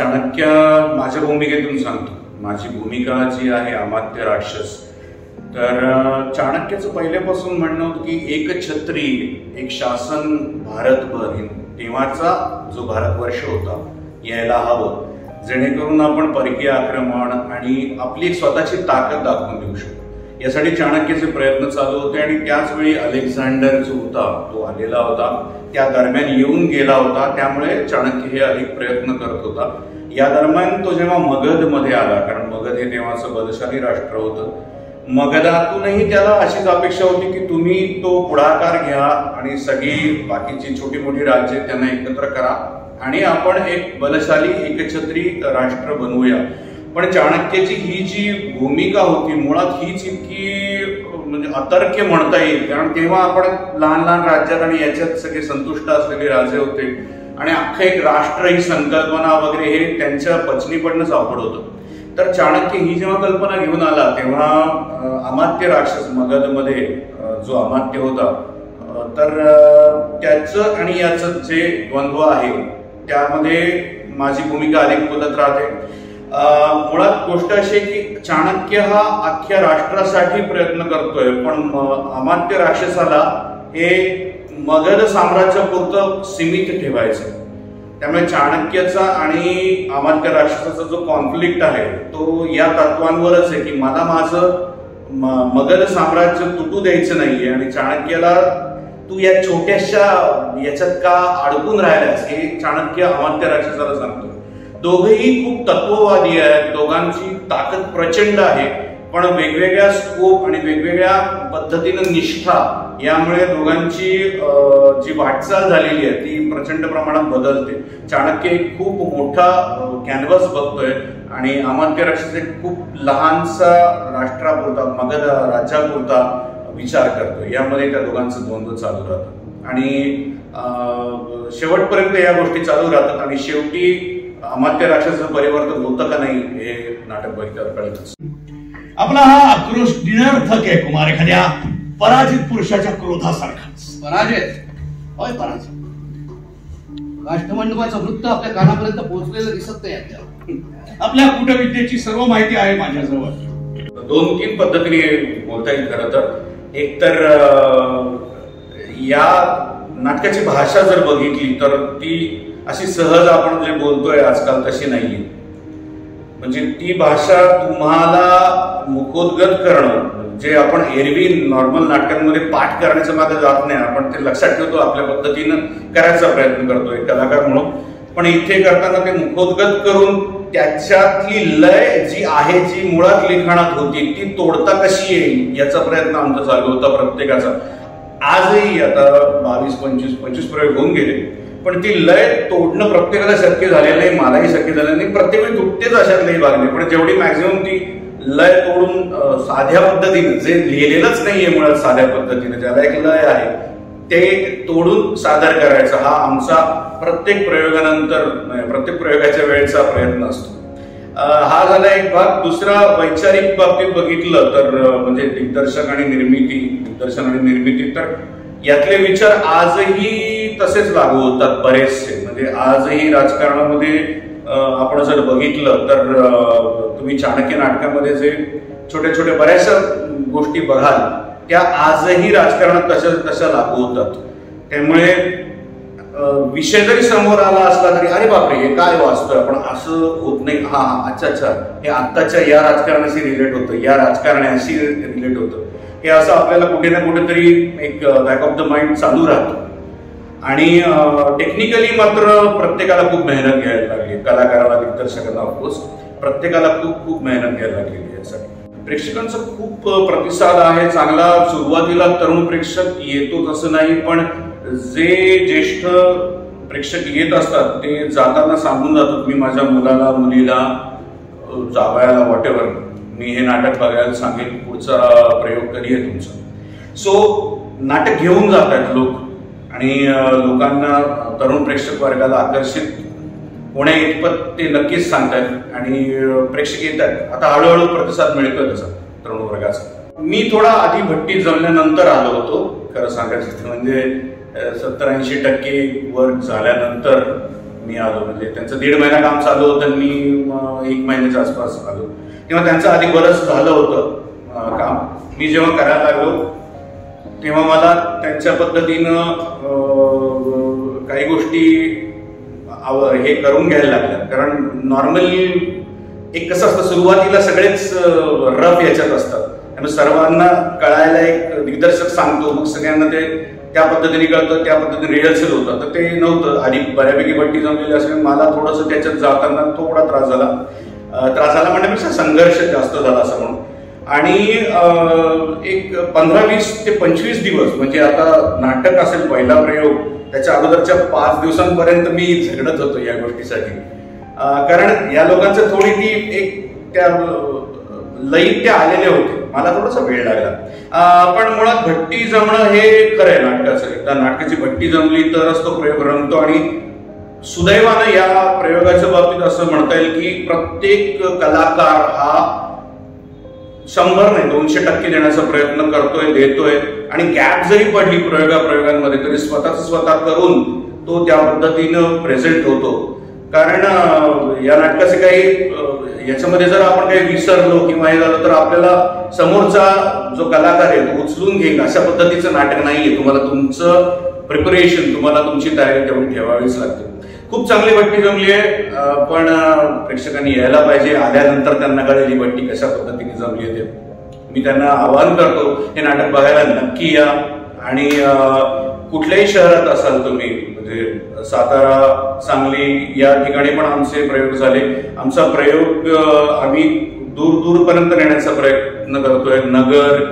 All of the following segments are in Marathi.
चाणक्य माझ्या भूमिकेतून सांगतो, माझी भूमिका जी आहे अमात्य राक्षस. तर चाणक्याचं पहिल्यापासून म्हणणं होतं की एक छत्री एक शासन भारतभर, तेव्हाचा जो भारतवर्ष होता, यायला हवं, जेणेकरून आपण परकीय आक्रमण आणि आपली एक स्वतःची ताकद दाखवून देऊ शकतो. यासाठी चाणक्याचे प्रयत्न चालू होते आणि त्याच वेळी अलेक्झांडर जो होता तो आलेला होता, त्या दरम्यान येऊन गेला होता. त्यामुळे चाणक्य हे अधिक प्रयत्न करत होता. या दरम्यान तो जेव्हा मगधमध्ये आला, कारण मगध हे तेव्हाचं बलशाली राष्ट्र होतं, मगधातूनही त्याला अशीच अपेक्षा होती की तुम्ही तो पुढाकार घ्या आणि सगळी बाकीची छोटी मोठी राज्ये त्यांना एकत्र करा आणि आपण एक बलशाली एकछत्री राष्ट्र बनवूया. पण चाणक्याची ही जी भूमिका होती मुळात हीच इतकी म्हणजे अतर्क्य म्हणता येईल, कारण तेव्हा आपण लहान लहान राज्यात आणि याच्यात सगळे संतुष्ट असलेले राजे होते आणि अख्खं एक राष्ट्र ही संकल्पना वगैरे हे त्यांच्या पचनी पडणंच अवघड होतं. तर चाणक्य ही जेव्हा कल्पना घेऊन आला तेव्हा अमात्य राक्षस मगधमध्ये जो अमात्य होता, तर त्याचं आणि याचं जे द्वंद्व आहे त्यामध्ये माझी भूमिका अधिक बोलत राहते. मुळात गोष्ट अशी आहे की चाणक्य हा अख्ख्या राष्ट्रासाठी प्रयत्न करतोय, पण अमात्य राक्षसाला हे मगध साम्राज्यापुरतं सीमित ठेवायचं. त्यामुळे चाणक्याचा आणि अमात्य राक्षसाचा जो कॉन्फ्लिक्ट आहे तो या तत्वांवरच आहे की मला माझं मगध साम्राज्य तुटू द्यायचं नाहीये आणि चाणक्याला तू या छोट्याशा याच्यात का अडकून राहिलास हे चाणक्य अमात्य राक्षसाला सांगतो. दोघेही खूप तत्ववादी आहेत, दोघांची ताकद प्रचंड आहे, पण वेगवेगळ्या स्कोप आणि वेगवेगळ्या पद्धतीनं निष्ठा यामुळे दोघांची जी वाटचाल झालेली आहे ती प्रचंड प्रमाणात बदलते. चाणक्य एक खूप मोठा कॅनव्हास बघतोय आणि अमात्य राक्षस एक खूप लहानसा राष्ट्रापुरता मगध राज्यापुरता विचार करतोय. यामध्ये त्या दोघांचं द्वंद्व चालू राहतं आणि शेवटपर्यंत या गोष्टी चालू राहतात आणि शेवटी अमात्य राक्षसाचं परिवर्तन होतं का नाही हे नाटक बघितल्यावर कळतच. आपला हा आक्रोश निरर्थक आहे कुमार, एखाद्या पराजित पुरुषाच्या क्रोधासारखाच. पराजय होय, पराजय. राष्ट्रमंडपाचं वृत्त आपल्या कानापर्यंत पोहोचलेलं दिसत नाही. आपल्या कूटविद्येची सर्व माहिती आहे माझ्याजवळ. 2-3 पद्धतीने बोलता येईल. खरं तर एक तर या नाटकाची भाषा जर बघितली तर ती अशी सहज आपण जे बोलतोय आजकाल तशी नाहीये. म्हणजे ती भाषा तुम्हाला मुखोद्गत करणं, जे आपण एरवी नॉर्मल नाटकांमध्ये पाठ करण्याच्या मागे जात नाही, आपण ते लक्षात ठेवतो, आपल्या पद्धतीनं करायचा प्रयत्न करतोय कलाकार म्हणून, पण इथे करताना ते मुखोद्गत करून त्याच्यातली लय जी आहे, जी मुळात लिखाणात होती, ती तोडता कशी येईल याचा प्रयत्न आमचा चालू होता प्रत्येकाचा. आजही आता 22-25 प्रयोग होऊन गेले, पण ती लय तोडणं प्रत्येकाला शक्य झालेलं नाही, मलाही शक्य झालं नाही. प्रत्येक वेळी तुटतेच अशातलेही भाग, पण जेवढी मॅक्झिमम ती लय तोडून साध्या पद्धतीने, जे लिहिलेलंच नाहीये मुळात साध्या पद्धतीने, ज्याला एक लय आहे ते तोडून सादर करायचा हा आमचा प्रत्येक प्रयोगानंतर, प्रत्येक प्रयोगाच्या वेळेचा प्रयत्न असतो. हा झाला एक भाग. दुसरा, वैचारिक बाबतीत बघितलं तर म्हणजे दिग्दर्शन आणि निर्मिती, तर यातले विचार आजही तसेच लागू होतात बरेचसे. म्हणजे आजही राजकारणामध्ये आपण जर बघितलं तर तुम्ही चाणक्य नाटकामध्ये जे छोट्या छोट्या बऱ्याचशा गोष्टी बघाल त्या आजही राजकारणात तशा लागू होतात. त्यामुळे विषय जरी समोर आला असला तरी अरे बापरे हे काय वाचतोय आपण, असं होत नाही. हा अच्छा हे आत्ताच्या या राजकारणाशी रिलेट होतं, या राजकारणाशी रिलेट होतं, हे असं आपल्याला कुठे ना कुठेतरी एक बॅक ऑफ द माइंड चालू राहतं. आणि टेक्निकली मात्र प्रत्येकाला खूप मेहनत घ्यायला लागली, कलाकाराला, दिग्दर्शकांना, ऑफकोर्स प्रत्येकाला खूप मेहनत घ्यायला लागलेली यासाठी. प्रेक्षकांचा खूप प्रतिसाद आहे चांगला. सुरुवातीला तरुण प्रेक्षक येतोच असं नाही, पण जे ज्येष्ठ प्रेक्षक येत असतात ते जाताना सांगून जातात, मी माझ्या मुलाला, मुलीला, जावयाला, व्हॉटेवर मी हे नाटक बघायला सांगेन, पुढचा प्रयोग कधी आहे तुमचा. सो नाटक घेऊन जातात लोक आणि लोकांना, तरुण प्रेक्षक वर्गाला आकर्षित होण्या इतपत ते नक्कीच सांगतात आणि प्रेक्षक येतात. आता हळूहळू प्रतिसाद मिळतो त्याचा तरुण वर्गाचा. मी थोडा आधी भट्टी जमल्यानंतर आलो होतो, खरं सांगायचं म्हणजे 70-80% वर्क झाल्यानंतर मी आलो. म्हणजे त्यांचं 1.5 महिना काम चालू होतं, मी 1 महिन्याच्या आसपास आलो. तेव्हा त्यांचं आधी बरंच झालं होतं काम. मी जेव्हा करायला लागलो तेव्हा मला त्यांच्या पद्धतीनं काही गोष्टी हे करून घ्यायला लागल्या. कारण नॉर्मली एक कसं असतं, सुरुवातीला सगळेच रफ याच्यात असतात, त्यामुळे सर्वांना कळायला एक दिग्दर्शक सांगतो, मग सगळ्यांना ते त्या पद्धतीने कळतं, त्या पद्धतीने रिहर्सल होतं. तर ते नव्हतं. आधी बऱ्यापैकी भट्टी जमलेली असल्यामुळे मला थोडंसं त्याच्यात जाताना थोडा त्रास झाला. म्हणण्यापेक्षा संघर्ष जास्त झाला असं म्हणून. आणि एक 15-20 ते 25 दिवस, म्हणजे आता नाटक असेल पहिला प्रयोग, त्याच्या अगोदरच्या 5 दिवसांपर्यंत मी झगडत होतो या गोष्टीसाठी. कारण या लोकांचं थोडी ती एक त्या लईत ते आलेले होते, मला थोडासा वेळ लागला. पण मुळात भट्टी जमणं हे खरं आहे नाटकाचं. एकदा नाटकाची भट्टी जमली तरच तो प्रयोग रंगतो. आणि सुदैवानं या प्रयोगाच्या बाबतीत असं म्हणता येईल की प्रत्येक कलाकार हा 100 नाही 200% देण्याचा प्रयत्न करतोय, देतोय. आणि गॅप जरी पडली प्रयोगांमध्ये तरी स्वतः करून तो त्या पद्धतीनं प्रेझेंट होतो. कारण या नाटकाचे काही याच्यामध्ये जर आपण काही विसरलो किंवा हे झालं तर आपल्याला समोरचा जो कलाकार आहे तो उचलून घेईल अशा पद्धतीचं नाटक नाहीये. तुम्हाला तुमचं प्रिपरेशन, तुम्हाला तुमची तयारी तेवढी ठेवावीच लागते. खूप चांगली भट्टी जमली आहे, पण प्रेक्षकांनी यायला पाहिजे. आल्यानंतर त्यांना कळेल ही भट्टी कशा पद्धतीने जमली आहे ते. मी त्यांना आवाहन करतो, हे नाटक बघायला नक्की या. आणि कुठल्याही शहरात असाल तुम्ही, म्हणजे सातारा, सांगली या ठिकाणी पण आमचे प्रयोग झाले. आमचा प्रयोग आम्ही दूरपर्यंत नेण्याचा प्रयत्न करतोय. नगर,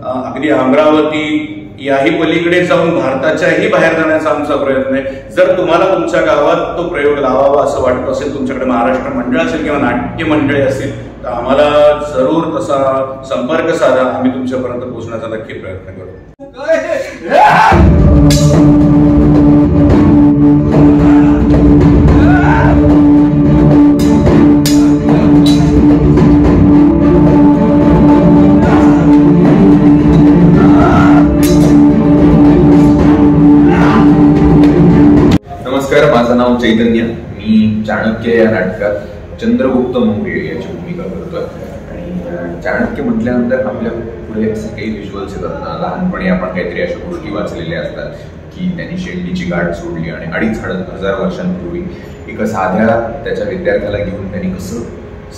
अगदी अमरावती याही पलीकडे जाऊन भारताच्याही बाहेर जाण्याचा आमचा प्रयत्न आहे. जर तुम्हाला तुमच्या गावात तो प्रयोग लावावा असं वाटत असेल, तुमच्याकडे महाराष्ट्र मंडळ असेल किंवा नाट्य मंडळे असेल, तर आम्हाला जरूर तसा संपर्क साधा. आम्ही तुमच्यापर्यंत पोहोचण्याचा नक्की प्रयत्न करू. नमस्कार, माझं नाव चैतन्य. मी चाणक्य या नाटकात चंद्रगुप्त मौर्य याची भूमिका करतोय. आणि चाणक्य म्हटल्यानंतर आपल्या पुढे असे काही व्हिज्युअल्स येतात ना. लहानपणी आपण काहीतरी अशा गोष्टी वाचलेल्या असतात की त्यांनी शेंडीची गाठ सोडली आणि 2,500 वर्षांपूर्वी एका साध्या त्याच्या विद्यार्थ्याला घेऊन त्यांनी कसं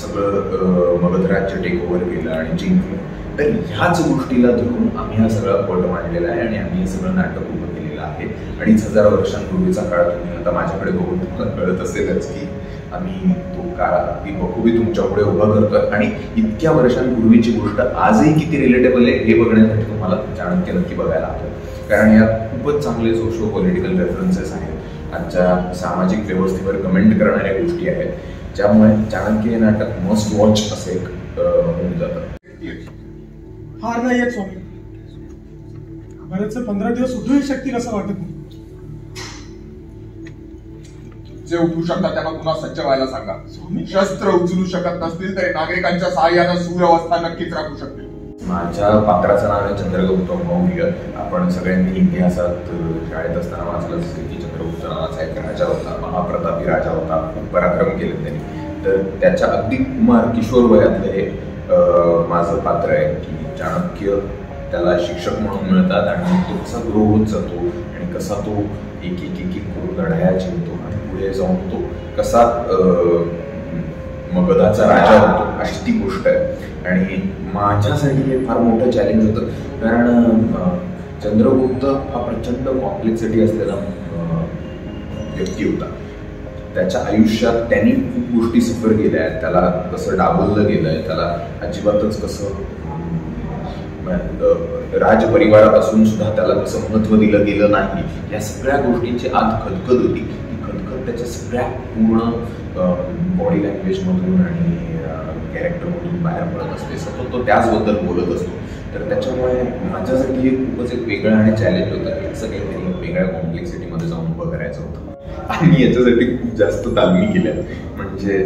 सगळं मगध राज्य टेक ओव्हर केलं आणि जिंकलं. तर ह्याच गोष्टीला धरून आम्ही हा सगळा पट मांडलेला आहे आणि आम्ही हे सगळं नाटक उभं केलेलं आहे. 2,500 वर्षांपूर्वीचा काळ तुम्ही आता माझ्याकडे बघून तुम्हाला कळत असेलच की आम्ही तो काळ अगदी बखूबी तुमच्यापुढे उभा करतोय. आणि इतक्या वर्षांपूर्वीची गोष्ट आजही किती रिलेटेबल आहे हे बघण्यासाठी तुम्हाला चाणक्य नक्की बघायला हवं. कारण यात खूपच चांगले सोशो पॉलिटिकल रेफरन्सेस आहेत, आजच्या सामाजिक व्यवस्थेवर कमेंट करणाऱ्या गोष्टी आहेत, ज्यामुळे चाणक्य हे नाटक मस्ट वॉच असे होऊन जातं. हार नाही येत स्वामी, बरेचसे 15 दिवस उठूही शकतील असं वाटत नाही. जे उठू शकतात त्यांना पुन्हा सज्ज व्हायला सांगा. शस्त्र उचलू शकत नसतील तरी नागरिकांच्या सहाय्यानं सुव्यवस्था नक्कीच राखू शकतील. माझ्या पात्राचं नाव आहे चंद्रगुप्त मौर्य. आपण सगळ्यांनी इतिहासात शाळेत असताना वाचलं असेल की चंद्रगुप्त नावाचा एक राजा होता, महाप्रतापी राजा होता, खूप पराक्रम केले त्यांनी. तर त्याच्या अगदी कुमार किशोर वयातलं हे माझं पात्र आहे की चाणक्य त्याला शिक्षक म्हणून मिळतात आणि तो कसा ग्रो होत जातो आणि कसा तो एक एक एक करून लढाया जिंकतो आणि पुढे जाऊन तो कसा मगधाचा राजा होतो, अशी ती गोष्ट आहे. आणि माझ्यासाठी हे फार मोठं चॅलेंज होतं, कारण चंद्रगुप्त हा प्रचंड कॉम्प्लेक्सिटी असलेला व्यक्ती होता. त्याच्या आयुष्यात त्यांनी खूप गोष्टी सफर केल्या आहेत. त्याला कसं डावललं गेलंय, त्याला अजिबातच कसं राजपरिवारात असून सुद्धा त्याला कसं महत्त्व दिलं गेलं नाही, या सगळ्या गोष्टींची आत खदखद होती. ती त्याच्या सगळ्या पूर्ण बॉडी लँग्वेजमधून आणि कॅरेक्टरमधून बाहेर पडत असते. सतत तो त्याचबद्दल बोलत असतो. तर त्याच्यामुळे माझ्यासाठी हे खूपच एक वेगळं आणि चॅलेंज होतं की असं काहीतरी वेगळ्या कॉम्प्लेक्सिटीमध्ये जाऊन उभं करायचं होतं. आणि याच्यासाठी खूप जास्त तालमी केल्या. म्हणजे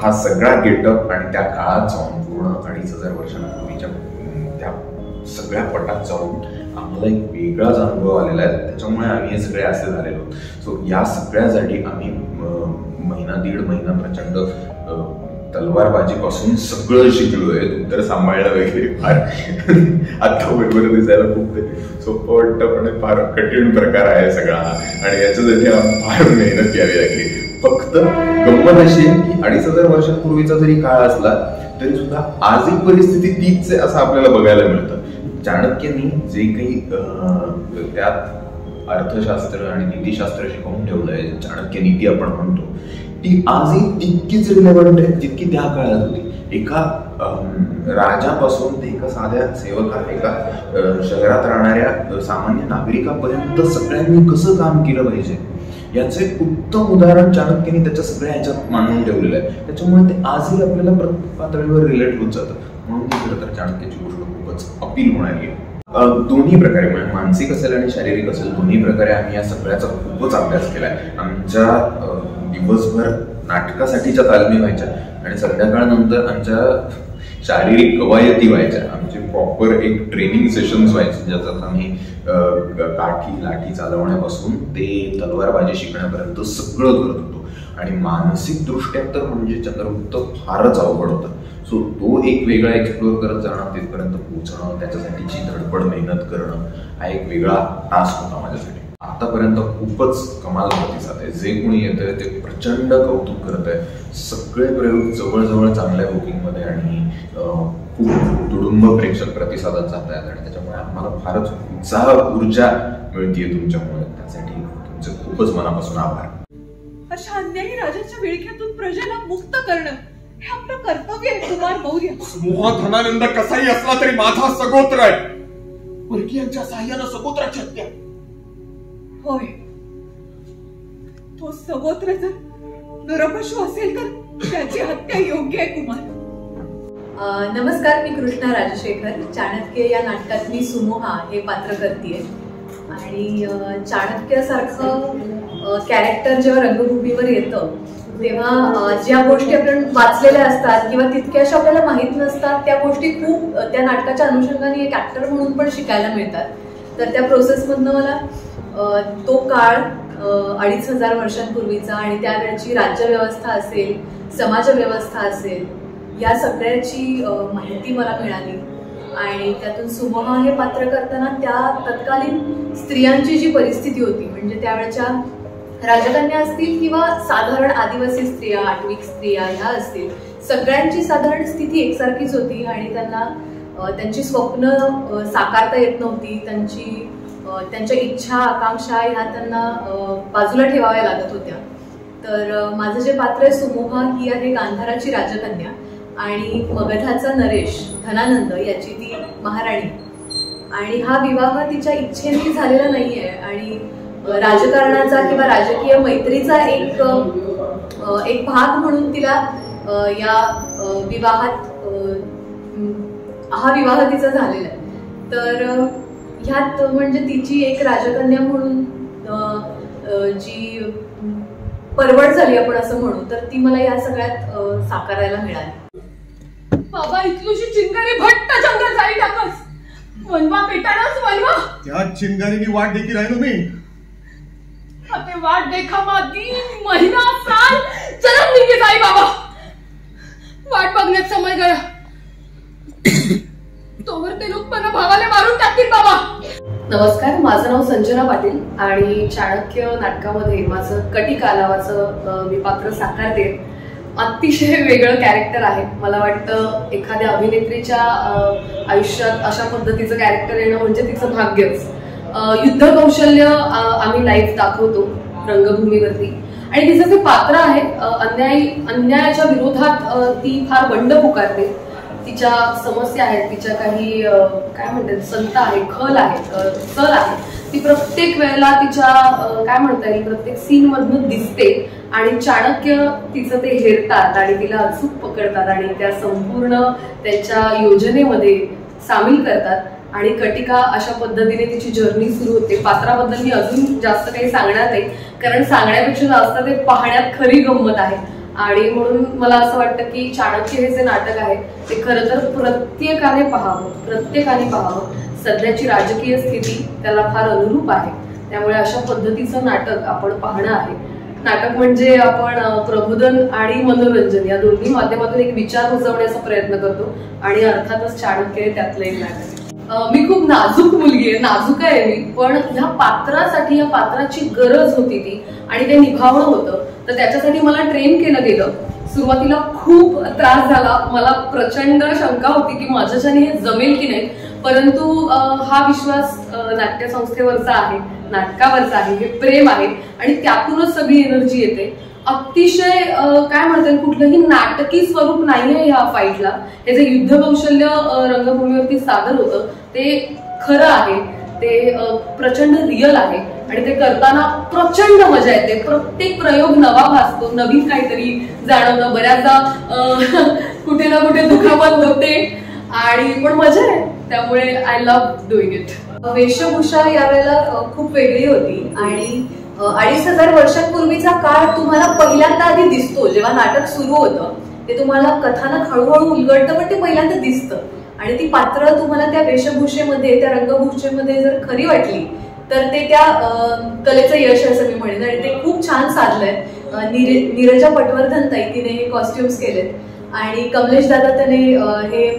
हा सगळा गेटअप आणि त्या काळात जाऊन पूर्ण 2500 वर्षांपूर्वीच्या त्या सगळ्या पटात जाऊन आम्हाला एक वेगळाच अनुभव आलेला आहे. त्याच्यामुळे आम्ही हे सगळे असे झालेलो. सो या सगळ्यासाठी आम्ही दीड महिना प्रचंड तलवारबाजीपासून सगळं शिकलोय. उत्तर सांभाळणं वगैरे फार आता बरोबर दिसायला खूप सोपं वाटतं, पण फार कठीण प्रकार आहे सगळा आणि याच्यासाठी फार मेहनत घ्यावी लागली. फक्त गंमत अशी आहे की 2500 वर्षांपूर्वीचा जरी काळ असला तरी सुद्धा आजही परिस्थिती तीच आहे असं आपल्याला बघायला मिळतं. चाणक्यांनी जे काही त्यात अर्थशास्त्र आणि नीतिशास्त्र शिकवून ठेवलंय, चाणक्य नीती आपण म्हणतो, ती आजही तितकीच रिलेव्हंट आहे जितकी त्या काळात होती. एका राजापासून ते एका साध्या सेवका, एका शहरात राहणाऱ्या सामान्य नागरिकापर्यंत सगळ्यांनी कसं काम केलं पाहिजे याचे उत्तम उदाहरण चाणक्याने त्याच्या सगळ्या ह्याच्यात मांडून ठेवलेलं आहे. त्याच्यामुळे ते आजही आपल्याला प्रत्येक पातळीवर रिलेट होत जातं. म्हणून खरं तर चाणक्याची गोष्ट खूपच अपील होणारी आहे. दोन्ही प्रकारे म्हणजे मानसिक असेल आणि शारीरिक असेल दोन्ही प्रकारे आम्ही या सगळ्याचा खूपच अभ्यास केलाय. आमच्या दिवसभर नाटकासाठीच्या तालमी व्हायच्या आणि संध्याकाळनंतर आमच्या शारीरिक कवायती व्हायच्या. आमचे प्रॉपर एक ट्रेनिंग सेशन्स व्हायचे ज्याच्यात आम्ही लाठी चालवण्यापासून ते तलवारबाजी शिकण्यापर्यंत सगळं करत होतो. आणि मानसिक दृष्ट्या तर म्हणजे चंद्रगुप्त फारच अवघड होतं. सो तो एक वेगळा एक्सप्लोर करत जाणं, तिथपर्यंत पोहोचणं, त्याच्यासाठीची धडपड मेहनत करणं हा एक वेगळा टास्क होता माझ्यासाठी. आतापर्यंत खूपच कमाल प्रतिसाद आहे. जे कोणी येतंय ते प्रचंड कौतुक करत आहे. सगळे प्रयोग जवळजवळ चांगल्या बुकिंगमध्ये आणि खूप तुडुंब प्रेक्षक प्रतिसादात जात आहेत आणि त्याच्यामुळे आम्हाला फारच उत्साह ऊर्जा मिळतीये तुमच्यामुळे. त्यासाठी तुमचे खूपच मनापासून आभार. अशा अन्यायी राजाच्या विळख्यातून प्रजेला मुक्त करणं हे आपलं कर्तव्य आहे कुमार मौर्य. समूह धनानंद कसाही असला तरी माझा सगोत्र आहे. परकीयांच्या साह्यानं सगोत्राची हत्या. होय, तो सगोत्र जर नरपशु असेल तर त्याची हत्या योग्य आहे कुमार. नमस्कार, मी कृष्णा राजशेखर. चाणक्य या नाटकात मी सुमोहा हे पात्र करतेय. आणि चाणक्यासारखं कॅरेक्टर जेव्हा रंगभूमीवर येतं तेव्हा ज्या गोष्टी आपण वाचलेल्या असतात किंवा तितक्याशा आपल्याला माहीत नसतात त्या गोष्टी खूप त्या नाटकाच्या अनुषंगाने एक ऍक्टर म्हणून पण शिकायला मिळतात. तर त्या प्रोसेसमधनं मला तो काळ 2500 वर्षांपूर्वीचा आणि त्यावेळची राज्यव्यवस्था असेल, समाजव्यवस्था असेल, या सगळ्याची माहिती मला मिळाली. आणि त्यातून सुमोहा हे पात्र करताना त्या तत्कालीन स्त्रियांची जी परिस्थिती होती, म्हणजे त्यावेळच्या राजकन्या असतील किंवा साधारण आदिवासी स्त्रिया, आटविक स्त्रिया ह्या असतील, सगळ्यांची साधारण स्थिती एकसारखीच होती आणि त्यांना त्यांची स्वप्न साकारता येत नव्हती. त्यांच्या इच्छा, आकांक्षा ह्या त्यांना बाजूला ठेवाव्या लागत होत्या. तर माझं जे पात्र आहे सुमोहा ही आहे गांधाराची राजकन्या आणि मगधाचा नरेश धनानंद याची ती महाराणी. आणि हा विवाह तिच्या इच्छेने झालेला नाहीये आणि राजकारणाचा किंवा राजकीय मैत्रीचा एक भाग म्हणून तिला या विवाहात हा विवाह तिचा झालेला आहे. तर ह्यात म्हणजे तिची एक राजकन्या म्हणून जी परवड झाली आपण असं म्हणू, तर ती मला या सगळ्यात साकारायला मिळाली. बाबा, इथलीशी चिंगारी भट्ट जंगल जाई टाकस. वनवा पेटाळाच वनवा. त्या चिंगारीची वाट देखील राहिलो मी. ते वाट देखा मा दिन महिना साल जन्म निघे जाई बाबा. वाट बघण्यात समय गया तोवर ते लोक मला भावाला मारून टाकतील बाबा. नमस्कार, माझं नाव संजना पाटील आणि चाणक्य नाटकामध्ये माझं कटिका नावाचं मी पात्र साकारते. अतिशय वेगळं कॅरेक्टर आहे. मला वाटतं एखाद्या अभिनेत्रीच्या आयुष्यात अशा पद्धतीचं कॅरेक्टर येणं म्हणजे तिचं भाग्यच. युद्ध कौशल्य आम्ही लाईव्ह दाखवतो रंगभूमीवरती आणि तिचं जे पात्र आहे अन्यायाच्या विरोधात ती फार बंड पुकारते. तिच्या समस्या आहेत, तिच्या काही काय म्हणतात संत आहे, खल आहे, सल आहे, ती प्रत्येक वेळेला तिच्या काय म्हणता येईल प्रत्येक सीन मधून दिसते आणि चाणक्य तिचं ते हेरतात आणि तिला अचूक पकडतात आणि त्या संपूर्ण त्यांच्या योजनेमध्ये सामील करतात आणि कटिका अशा पद्धतीने तिची जर्नी सुरू होते. पात्राबद्दल मी अजून जास्त काही सांगणार नाही कारण सांगण्यापेक्षा जास्त ते पाहण्यात खरी गंमत आहे आणि म्हणून मला असं वाटतं की चाणक्य हे जे नाटक आहे ते खरं तर प्रत्येकाने पाहावं. सध्याची राजकीय स्थिती त्याला फार अनुरूप आहे त्यामुळे अशा पद्धतीचं नाटक आपण पाहणं आहे. नाटक म्हणजे आपण प्रबोधन आणि मनोरंजन या दोन्ही माध्यमातून एक विचार रुजवण्याचा प्रयत्न करतो आणि अर्थातच चाणक्य हे त्यातलं एक नाटक. मी खूप नाजूक मुलगी आहे, नाजूक आहे मी, पण ह्या पात्रासाठी या पात्राची गरज होती ती आणि ते निभावणं होतं तर त्याच्यासाठी मला ट्रेन केलं गेलं. सुरुवातीला खूप त्रास झाला, मला प्रचंड शंका होती की माझ्याच्याने हे जमेल की नाही, परंतु हा विश्वास नाट्यसंस्थेवरचा आहे, नाटकावरचा आहे, हे प्रेम आहे आणि त्यातूनच सगळी एनर्जी येते. अतिशय काय म्हणतात कुठलंही नाटकी स्वरूप नाहीये ह्या फाईटला. हे जे युद्ध कौशल्य रंगभूमीवरती सादर होतं ते खरं आहे, ते प्रचंड रिअल आहे आणि ते करताना प्रचंड मजा येते. प्रत्येक प्रयोग नवा भासतो, नवीन काहीतरी जाणवतं, बऱ्याचदा कुठे ना कुठे दुखापत होते आणि पण मजा आहे, त्यामुळे आय लव्ह डुईंग इट. वेशभूषा यावेळेला खूप वेगळी होती आणि 2500 वर्षांपूर्वीचा काळ तुम्हाला पहिल्यांदा आधी दिसतो. जेव्हा नाटक सुरू होतं ते तुम्हाला कथानक हळूहळू उलगडतं पण ते पहिल्यांदा दिसतं आणि ती पात्र तुम्हाला त्या वेशभूषेमध्ये त्या रंगभूषेमध्ये जर खरी वाटली तर ते त्या कलेचं यश असं मी म्हणेन आणि ते खूप छान साधलंय. नीरजा पटवर्धन ताई तिने हे कॉस्ट्युम्स केलेत आणि कमलेश दादा त्याने हे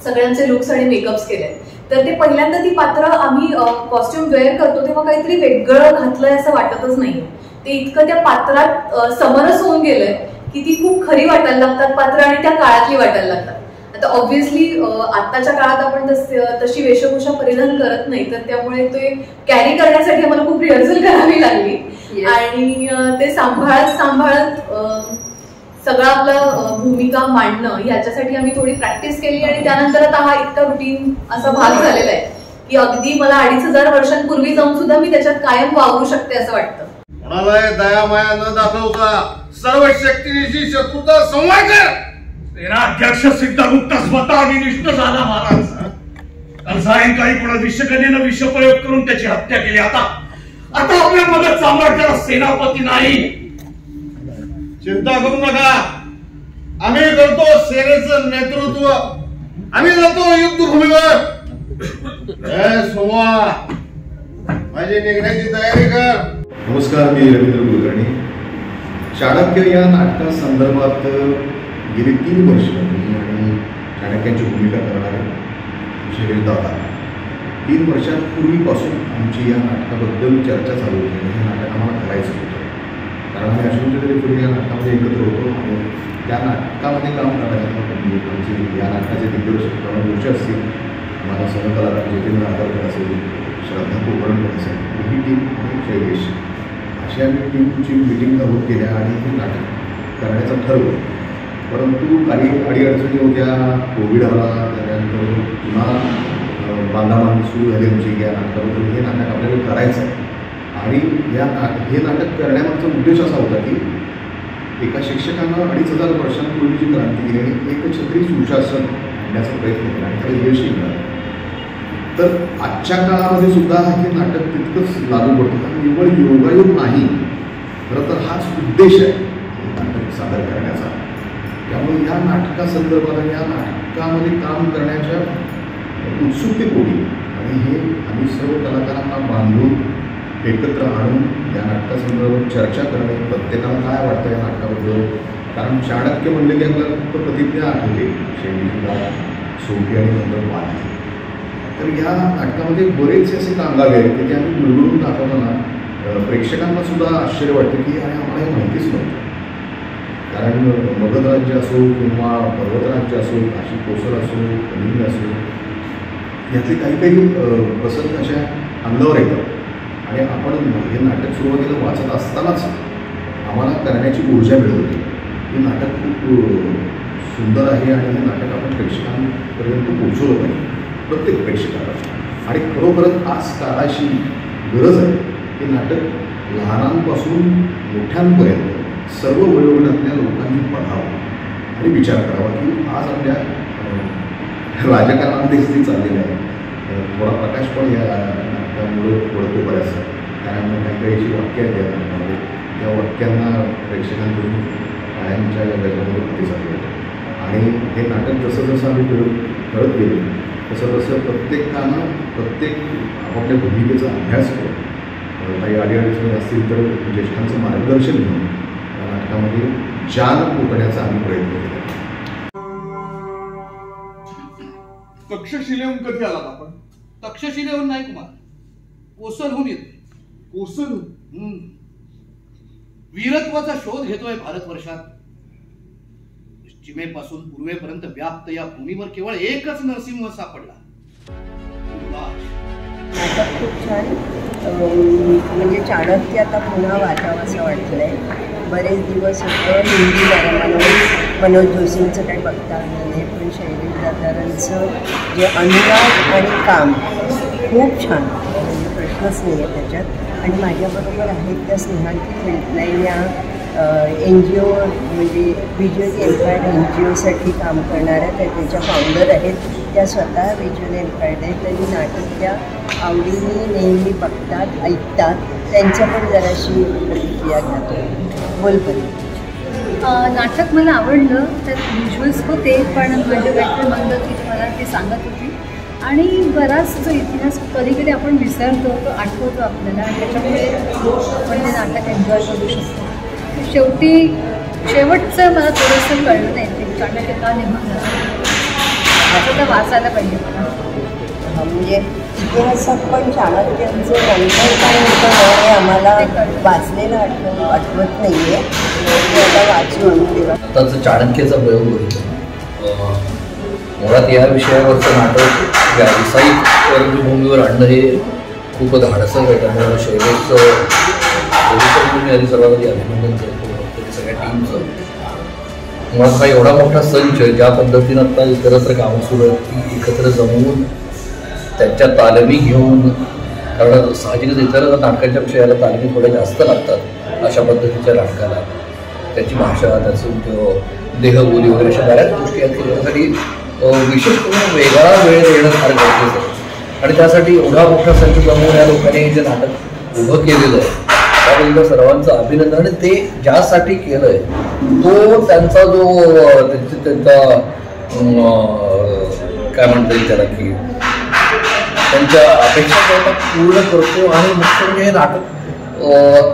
सगळ्यांचे लुक्स आणि मेकअप्स केलेत. तर ते पहिल्यांदा ती पात्र आम्ही कॉस्ट्युम वेअर करतो तेव्हा काहीतरी वेगळं घातलंय असं वाटतच नाही. ते इतकं त्या पात्रात समरस होऊन गेलंय की ती खूप खरी वाटायला लागतात पात्र आणि त्या काळातली वाटायला लागतात. आता ऑब्व्हियसली आत्ताच्या काळात आपण तशी वेशभूषा परिधान करत नाही तर त्यामुळे ते कॅरी करण्यासाठी आम्हाला खूप रिहर्सल करावी लागली आणि ते सांभाळत सगळं आपलं भूमिका मांडणं याच्यासाठी आम्ही थोडी प्रॅक्टिस केली आणि त्यानंतर आता हा इतका रुटीन असा भाग झालेला आहे की अगदी मला 2500 वर्षांपूर्वी जाऊन सुद्धा मी त्याच्यात कायम वावरू शकते असं वाटतं. कोणाला दया माया न दाखवता सर्व शक्तीनिशी शत्रुता संवाद कर. सेनाध्यक्ष सिद्धगुप्त स्वतः अग्निष्ट झाला महाराज. काल सायंकाळी कोणा विषकन्येनं विषप्रयोग करून त्याची हत्या केली. आता आपल्या मदत साम्राज्याला सेनापती नाही. चिंता करू नका, आम्ही करतो सेनेचं नेतृत्व, आम्ही जातो युद्धभूमीवर. सोमा माझी निघण्याची तयारी कर. नमस्कार, मी रवींद्र कुलकर्णी. चाणक्य या नाटकासंदर्भात गेली 3 वर्ष मी आणि चाणक्यांची भूमिका करणारे शिरीष दादा 3 वर्षांपूर्वीपासून आमची या नाटकाबद्दल चर्चा चालू होती. हे नाटक आम्हाला करायचं होतं कारण आम्ही अश्विनी तरी पूर्वी या नाटकामध्ये एकत्र होतो आणि त्या नाटकामध्ये काम करण्याच्या आमचे या नाटकाचे दिग्दर्शक प्रमोद जोशी असतील, माझा सहकलाकार जितेंद्र आगरकर असेल, श्रद्धा कोकणकर असेल, ही टीम आणि शैलेश अशी आम्ही टीमची मिटिंग होत गेल्या आणि हे नाटक करण्याचं ठरवलं. परंतु काही अडीअडचणी होत्या, कोविड आला, त्यानंतर पुन्हा बांधाबांध सुरू झाली आमची या नाटकाबद्दल. हे नाटक आपल्याला करायचं आहे आणि हे नाटक करण्यामागचा उद्देश असा होता की एका शिक्षकानं 2500 वर्षांपूर्वीची क्रांती केली आणि एकछत्री सुशासन आणण्याचा प्रयत्न केला आणि त्याला यशही मिळालं. तर आजच्या काळामध्ये सुद्धा हे नाटक तितकंच लागू पडतं आणि निव्वळ योगायोग नाही, खरं तर हाच उद्देश आहे हे नाटक सादर करण्याचा. त्यामुळे या नाटकासंदर्भात आणि या नाटकामध्ये काम करण्याच्या उत्सुकतेपोटी आणि हे आम्ही सर्व कलाकारांना बांधून एकत्र आणून या नाटकासंदर्भात चर्चा करणे, प्रत्येकाला काय वाटतं या नाटकाबद्दल. कारण चाणक्य म्हणले की आपल्याला फक्त प्रतिज्ञा आठवते, शैलीला सोपी आणि नंतर वाढली. तर या नाटकामध्ये बरेचसे असे कांगावे आहेत की ते आम्ही गुळगुळून दाखवताना प्रेक्षकांना सुद्धा आश्चर्य वाटतं की आणि आम्हाला हे माहितीच नव्हतं. कारण मगध राज्य असो किंवा पर्वतराज्य असो, काशी कोसर असो, कलिंग असो, यातले काही प्रसंग अशा अंगावर येतात आणि आपण हे नाटक सुरुवातीला वाचत असतानाच आम्हाला करण्याची ऊर्जा मिळत होती. हे नाटक खूप सुंदर आहे आणि हे नाटक आपण प्रेक्षकांपर्यंत पोहोचवलं पाहिजे, प्रत्येक प्रेक्षकाला. आणि खरोखरच आज काळाशी गरज आहे की नाटक लहानांपासून मोठ्यांपर्यंत सर्व वयोगटातल्या लोकांनी पढावं आणि विचार करावा की आज आपल्या राजकारणामध्ये स्थिती चाललेली आहे. थोडा प्रकाश पण या नाटकामुळे पडतो बऱ्याचसा, कारण काही काही अशी वाक्य आहेत या नाटकामध्ये, त्या वाक्यांना प्रेक्षकांकडून टाळ्यांच्या गजरामध्ये प्रतिसाद मिळतो. आणि हे नाटक जसं जसं आम्ही करत गेलो तसं तसं प्रत्येकानं प्रत्येक आपापल्या भूमिकेचा अभ्यास करून काही अडीअडचणी असतील तर ज्येष्ठांचं मार्गदर्शन घेऊन या नाटकामध्ये जान पोचण्याचा आम्ही प्रयत्न केला. तक्षशिलेहून कधी आलात आपण? तक्षशिलेहून नाही कुमार, कोसलहून येतो. कोसलहून? वीरत्वाचा शोध घेतोय भारतवर्षात. पश्चिमेपासून पूर्वेपर्यंत व्याप्त या भूमीवर केवळ एकच नरसिंह सापडला. नाटक खूप छान, म्हणजे चाणक्य आता पुन्हा वाचावं असं वाटलंय. बरेच दिवस होतं हिंदी मनोज जोशींचं काही बघता आलं नाही, पण शैलेश दातारांचं जे अनुराग आणि काम खूप छान, म्हणजे प्रश्नच नाही आहे त्याच्यात. आणि माझ्याबरोबर आहेत त्या स्नेहांची हेल्पलाईन या NGO म्हणजे व्हिज्युअल एम्पायर्ड NGOसाठी काम करणाऱ्या त्याच्या फाउंडर आहेत. त्या स्वतः व्हिज्युअल एम्पायर्ड आहेत. त्यांनी नाटक त्या आवडीने नेहमी बघतात, ऐकतात. त्यांच्या पण जराशी प्रतिक्रिया घ्यातो. बोलपर्यंत नाटक मला आवडलं, त्यात व्हिज्युअल्स होते, पण माझ्या काहीतरी मंदतीत मला ते सांगत होती. आणि बराच जो इतिहास कधी कधी आपण विसरतो तो आठवतो आपल्याला, आणि त्याच्यामुळे आपण ते नाटक एन्जॉय करू शकतो. शेवटचं मला थोडंसं कळलं नाही ते चाणक्य का निघून जातं, असं तर वाचायला पाहिजे मला. म्हणजे इतिहासात पण चाणक्यांचं नंतर काय होतं हे आम्हाला वाचलेलं आठवत नाही आहे. आता वाचून आताचं चाणक्याचा प्रयोग बघितला. मुळात या विषयावरचं नाटक व्यावसायिक रंगभूमीवर आणणं हे खूप धाडसं आहे. त्यामुळे शैलेशचं मी आधी सर्वात आधी अभिनंदन करतो त्याच्या सगळ्या टीमचं. मुळात हा एवढा मोठा संच ज्या पद्धतीनं आता इतरत्र कामं सुरू आहेत ती एकत्र जमवून त्यांच्या तालमी घेऊन, कारण साहजिकच इतर नाटकांच्या विषयाला तालमी थोड्या जास्त लागतात अशा पद्धतीच्या नाटकाला. त्याची भाषा, त्याचं देहबोली वगैरे अशा बऱ्याच गोष्टी आहेत. त्याच्यासाठी विशेष करून वेगळा वेळ देणं फार गरजेचं आहे. आणि त्यासाठी एवढा मोठा संच जमवून या लोकांनी जे नाटक उभं केलेलं आहे त्याबद्दल सर्वांचं अभिनंदन. आणि ते ज्यासाठी केलं आहे तो त्यांचा जो त्यांचा काय म्हणता येईल त्याला की त्यांच्या अपेक्षा पूर्ण करतो. आणि मुख्य म्हणजे हे नाटक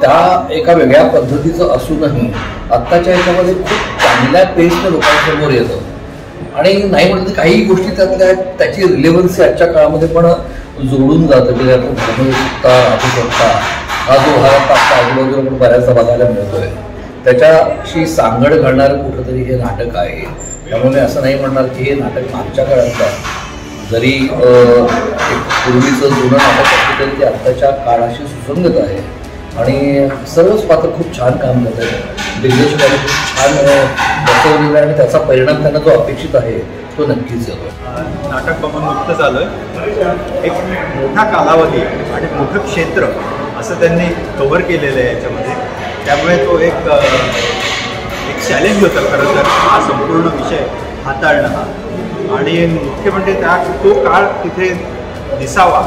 त्या एका वेगळ्या पद्धतीचं असूनही आत्ताच्या ह्याच्यामध्ये खूप चांगल्या पेसने लोकांसमोर येतं. आणि नाही म्हणत काही गोष्टी त्यातल्या त्याची रिलेव्हन्सी आजच्या काळामध्ये पण जोडून जातं की त्यातून धर्मयुक्ता, अभिषक्ता हा जो हा आपल्या आजूबाजूला पण बऱ्याचदा बघायला मिळतोय. त्याच्याशी सांगड घालणारं कुठंतरी हे नाटक आहे. त्यामुळे असं नाही म्हणणार की हे नाटक मागच्या काळातलं आहे. जरी एक पूर्वीचं जुनं नाटक असतं तरी ते आत्ताच्या काळाशी सुसंगत आहे. आणि सर्वच पात्र खूप छान काम करत आहेत. दिग्दर्शकाने खूप छान बसवलेलं आहे आणि त्याचा परिणाम त्यांना जो अपेक्षित आहे तो नक्कीच येतो. नाटक बघून नुकतंच आलं. एक मोठा कालावधी आणि मोठं क्षेत्र असं त्यांनी कव्हर केलेलं आहे याच्यामध्ये. त्यामुळे तो एक चॅलेंज होतं खरं तर हा संपूर्ण विषय हाताळणं हा. आणि मुख्य म्हणजे तो काळ तिथे दिसावा,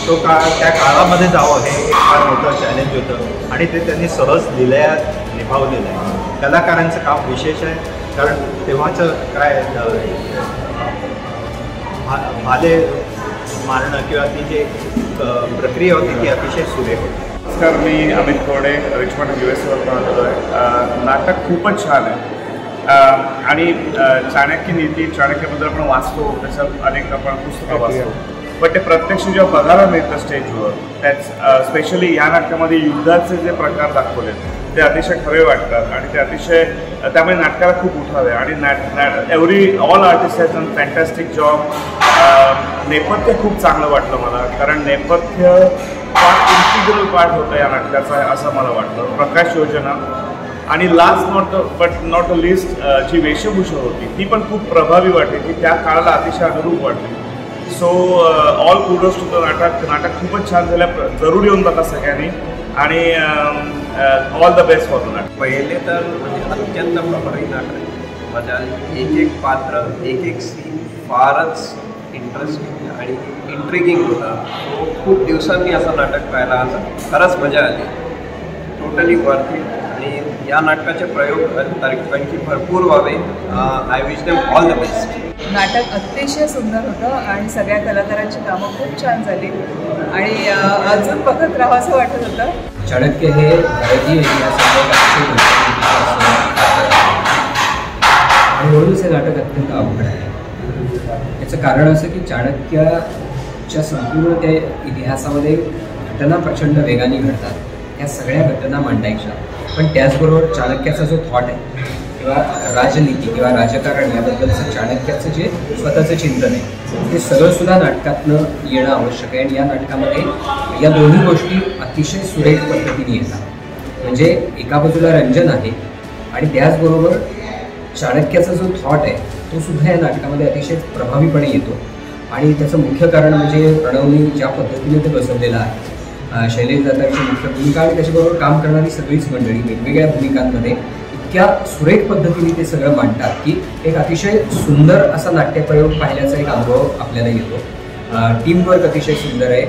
तो काळ त्या काळामध्ये जावं हे एक फार मोठं चॅलेंज होतं. आणि ते त्यांनी सहज लिलयात निभावलेलं आहे. कलाकारांचं काम विशेष आहे, कारण तेव्हाचं काय भाले मारणं किंवा ती जी प्रक्रिया होती ती अतिशय सुरेख होती. नमस्कार, मी अमित कोडे, रिचमंड US आलेलो आहे. नाटक खूपच छान आहे. आणि चाणक्य नीती, चाणक्याबद्दल आपण वाचतो, त्याच्यात अनेक आपण पुस्तकं वाचतो, पण ते प्रत्यक्ष जेव्हा बघायला मिळतं स्टेजवर, त्याच स्पेशली ह्या नाटकामध्ये युद्धाचे जे प्रकार दाखवले ते अतिशय खरे वाटतात. आणि ते अतिशय त्यामुळे नाटकाला खूप उठाव आहे. आणि all artist has done fantastic job. नेपथ्य खूप चांगलं वाटलं मला, कारण नेपथ्य फार इंटिग्रल पार्ट होतं या नाटकाचा असं मला वाटलं. प्रकाश योजना आणि लास्ट नॉट अ लिस्ट जी वेशभूषा होती ती पण खूप प्रभावी वाटली, की त्या काळाला अतिशय अनुरूप वाटली. So all kudos to the नाटक खूपच छान झालं. जरूर येऊन बघा सगळ्यांनी आणि all the best for the नाटक. पहिले तर म्हणजे अत्यंत प्रभावी नाटक. माझ्या एक एक पात्र एक एक सीन फारच इंटरेस्टिंग आणि इंट्रिगिंग होता. खूप दिवसांनी असं नाटक पाहायला आज खरंच मजा आली. Totally worth it. आणि या नाटकाचे प्रयोग आणखी भरपूर व्हावे. I wish them all the best. नाटक अतिशय सुंदर होतं आणि सगळ्या कलाकारांची कामं खूप छान झाली आणि अजून बघत राहावंसं वाटत होतं. चाणक्य हे भारतीय इतिहासाचे आणि म्हणूनच हे नाटक अत्यंत अवघड आहे. याचं कारण असं की चाणक्याच्या संपूर्ण त्या इतिहासामध्ये घटना प्रचंड वेगाने घडतात. ह्या सगळ्या घटना मांडायच्या, पण त्याचबरोबर चाणक्याचा जो थॉट आहे किंवा राजनीती किंवा राजकारण याबद्दलचं चाणक्याचं जे स्वतःचं चिंतन आहे ते सगळंसुद्धा नाटकातनं येणं आवश्यक आहे. आणि या नाटकामध्ये या दोन्ही गोष्टी अतिशय सुरेख पद्धतीने येतात. म्हणजे एका बाजूला रंजन आहे आणि त्याचबरोबर चाणक्याचा जो थॉट आहे तो सुद्धा या नाटकामध्ये अतिशय प्रभावीपणे येतो. आणि त्याचं मुख्य कारण म्हणजे प्रणवनी ज्या पद्धतीने ते बसवलेलं आहे. शैलेश दातारची मुख्य भूमिका आणि त्याच्याबरोबर काम करणारी सगळीच मंडळी वेगवेगळ्या भूमिकांमध्ये इतक्या सुरेख पद्धतीने ते सगळं मांडतात की एक अतिशय सुंदर असा नाट्यप्रयोग पाहिल्याचा एक अनुभव आपल्याला येतो. टीमवर्क अतिशय सुंदर आहे.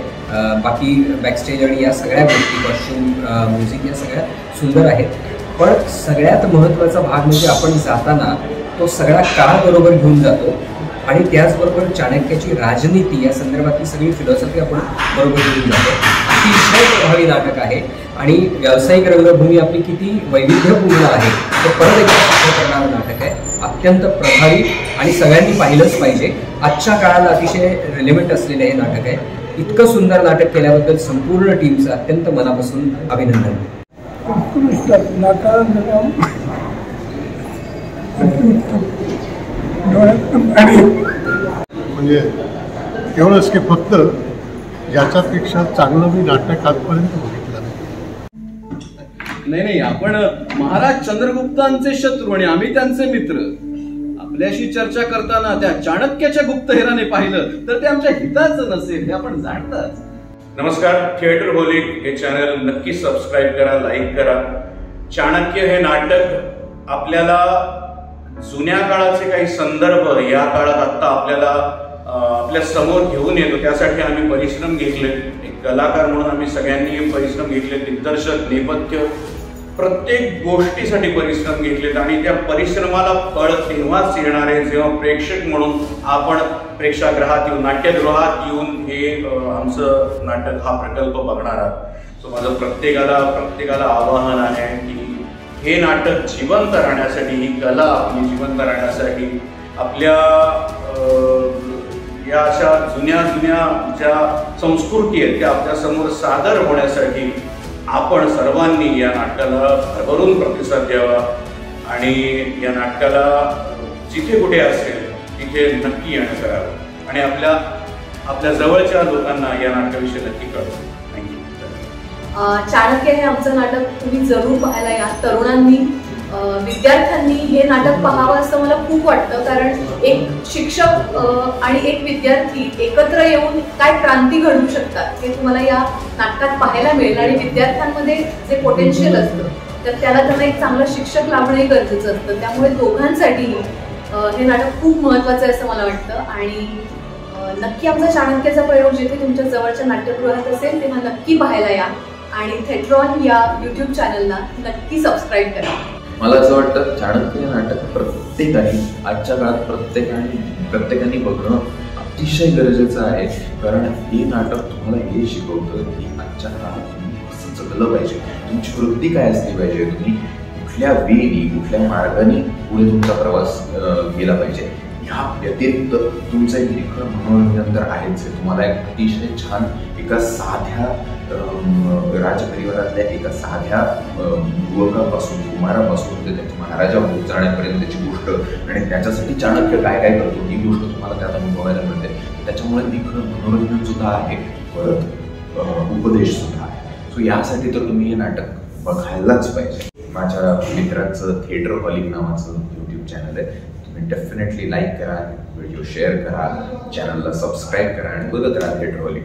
बाकी बॅकस्टेज आणि या सगळ्या गोष्टी कॉस्ट्यूम म्युझिक या सगळ्या सुंदर आहेत. पण सगळ्यात महत्त्वाचा भाग म्हणजे आपण जाताना तो सगळा काळ बरोबर घेऊन जातो आणि त्याचबरोबर चाणक्याची राजनीती या संदर्भातली सगळी फिलॉसॉफी आपण बरोबर घेऊन जातो. अतिशय प्रभावी नाटक आहे आणि व्यावसायिक रंगभूमी आपली किती वैविध्यपूर्ण आहे ते परत एकदा सिद्ध करणारं नाटक आहे. अत्यंत प्रभावी आणि सगळ्यांनी पाहिलंच पाहिजे. आजच्या काळाला अतिशय रिलेव्हंट असलेलं हे नाटक आहे. इतकं सुंदर नाटक केल्याबद्दल संपूर्ण टीमचं अत्यंत मनापासून अभिनंदन. म्हणजे एवढंच की फक्त याच्यापेक्षा चांगलं मी नाटक आजपर्यंत बघितलं नाही. आपण महाराज चंद्रगुप्तांचे शत्रू आणि आम्ही त्यांचे मित्र. आपल्याशी चर्चा करताना त्या चाणक्याच्या गुप्तहेराने पाहिलं तर ते आमच्या हिताचं नसेल हे आपण जाणताच. नमस्कार. थिएटर होलिक हे चॅनल नक्की सबस्क्राईब करा, लाईक करा. चाणक्य हे नाटक आपल्याला जुन्या काळाचे काही संदर्भ या काळात आता आपल्या समोर घेऊन येतो. त्यासाठी आम्ही परिश्रम घेतले. एक कलाकार म्हणून आम्ही सगळ्यांनी परिश्रम घेतले. दिग्दर्शक, नेपथ्य, प्रत्येक गोष्टीसाठी परिश्रम घेतलेत आणि त्या परिश्रमाला फळ तेव्हाच येणार आहे जेव्हा प्रेक्षक म्हणून आपण प्रेक्षागृहात येऊन, नाट्यगृहात येऊन हे आमचं नाटक हा प्रकल्प बघणार आहात. सो माझं प्रत्येकाला आवाहन आहे की हे नाटक जिवंत राहण्यासाठी, ही कला आपली जिवंत राहण्यासाठी, आपल्या या अशा जुन्या ज्या संस्कृती आहेत त्या आपल्यासमोर सादर होण्यासाठी आपण सर्वांनी या नाटकाला भरभरून प्रतिसाद द्यावा आणि या नाटकाला जिथे कुठे असेल तिथे नक्की येणं करावं आणि आपल्या जवळच्या लोकांना या नाटकाविषयी नक्की कळवा. चाणक्य हे आमचं नाटक तुम्ही जरूर पाहायला या. तरुणांनी, विद्यार्थ्यांनी हे नाटक पाहावं असं मला खूप वाटतं. कारण एक शिक्षक आणि एक विद्यार्थी एकत्र येऊन काय क्रांती घडवू शकतात हे तुम्हाला या नाटकात पाहायला मिळेल. आणि विद्यार्थ्यांमध्ये जे पोटेन्शियल असतं तर त्यांना एक चांगला शिक्षक लाभणंही गरजेचं असतं. त्यामुळे दोघांसाठीही हे नाटक खूप महत्त्वाचं आहे असं मला वाटतं. आणि नक्की आमचा चाणक्याचा प्रयोग जिथे तुमच्या जवळच्या नाट्यगृहात असेल तेव्हा नक्की पाहायला या आणि थिएट्रॉन या यूट्यूब चॅनलला नक्की सबस्क्राईब करा. मला असं वाटतं चाणक्य हे नाटक प्रत्येकाने आजच्या काळात प्रत्येकाने बघणं अतिशय गरजेचं आहे. कारण हे नाटक तुम्हाला हे शिकवतं की आजच्या काळात तुम्ही कसं जगलं पाहिजे, तुमची वृत्ती काय असली पाहिजे, तुम्ही कुठल्या वेळी कुठल्या मार्गाने पुढे तुमचा प्रवास केला पाहिजे. ह्या व्यतिरिक्त तुमचं एक निखळ मनोरंजन तर आहेच. तुम्हाला एक अतिशय छान एका साध्या राजपरिवारातल्या एका साध्या युवकापासून, कुमारापासून ते त्याच्या महाराजा होत जाण्यापर्यंत त्याची गोष्ट आणि त्याच्यासाठी चाणक्य काय काय करतो ही गोष्ट तुम्हाला त्यात अनुभवायला मिळते. त्याच्यामुळे निखळ मनोरंजन सुद्धा आहे, परत उपदेश सुद्धा आहे. सो यासाठी तर तुम्ही हे नाटक बघायलाच पाहिजे. माझ्या मित्राचं थिएटर हॉलिक नावाचं यूट्यूब चॅनल आहे. तुम्ही डेफिनेटली लाईक करा, व्हिडिओ शेअर करा, चॅनलला सबस्क्राईब करा आणि बघत राहा थिएटर हॉलिक.